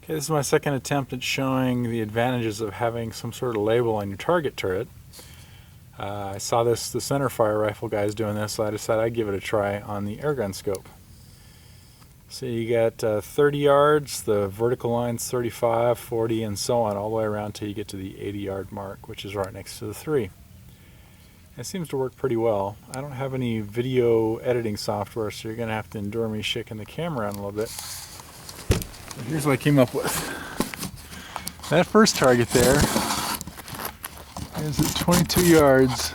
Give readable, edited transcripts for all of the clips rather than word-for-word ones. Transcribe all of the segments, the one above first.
Okay, this is my second attempt at showing the advantages of having some sort of label on your target turret. I saw the centerfire rifle guys doing this, so I decided I'd give it a try on the airgun scope. So you got 30 yards, the vertical line's 35, 40, and so on, all the way around till you get to the 80-yard mark, which is right next to the 3. It seems to work pretty well. I don't have any video editing software, so you're going to have to endure me shaking the camera around a little bit. But here's what I came up with. That first target there is at 22 yards.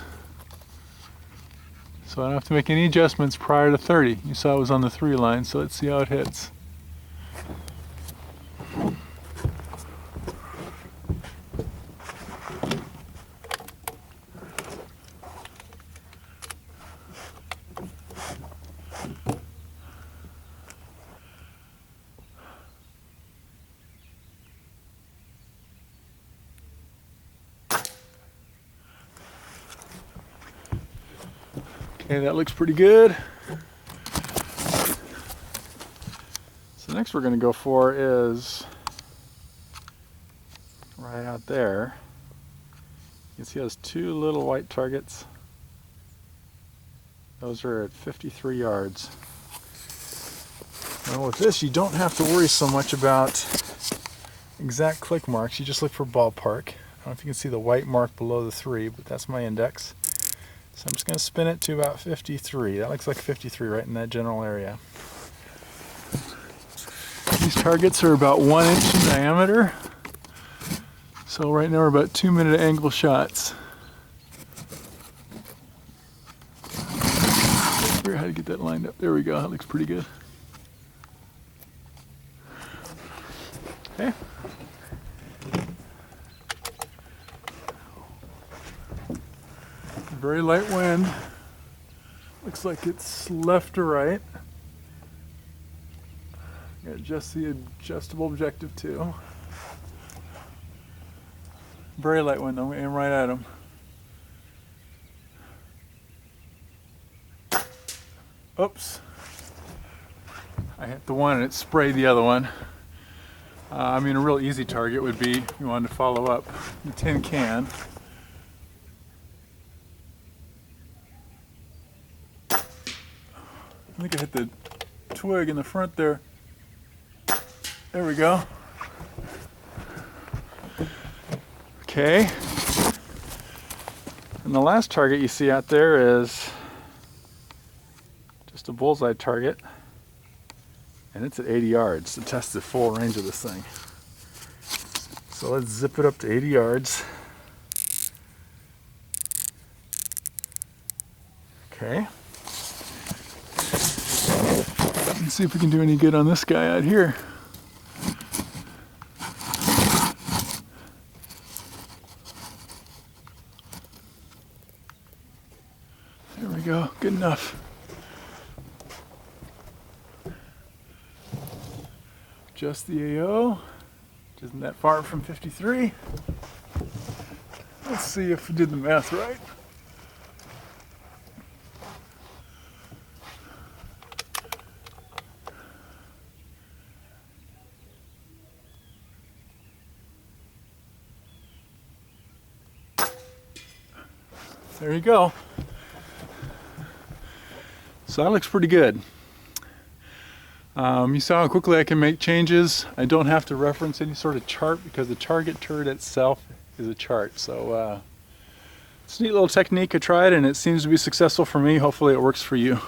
So I don't have to make any adjustments prior to 30. You saw it was on the 3 line, so let's see how it hits. Okay, that looks pretty good. So next we're going to go for is right out there. You can see those 2 little white targets. Those are at 53 yards. Now with this, you don't have to worry so much about exact click marks. You just look for ballpark. I don't know if you can see the white mark below the 3, but that's my index. So I'm just going to spin it to about 53. That looks like 53 right in that general area. These targets are about 1 inch in diameter. So right now we're about 2-minute angle shots. Figure out how to get that lined up. There we go. That looks pretty good. Okay. Very light wind. Looks like it's left to right. Got just the adjustable objective too. Very light wind. I'm going to aim right at him. Oops. I hit the one and it sprayed the other one. I mean, a real easy target would be, if you wanted to follow up, the tin can. I think I hit the twig in the front there. There we go. Okay. And the last target you see out there is just a bullseye target. And it's at 80 yards to test the full range of this thing. So let's zip it up to 80 yards. Okay. Let's see if we can do any good on this guy out here. There we go, good enough. Just the AO, which isn't that far from 53. Let's see if we did the math right. There you go. So that looks pretty good. You saw how quickly I can make changes. I don't have to reference any sort of chart because the target turret itself is a chart. So it's a neat little technique. I tried and it seems to be successful for me. Hopefully it works for you.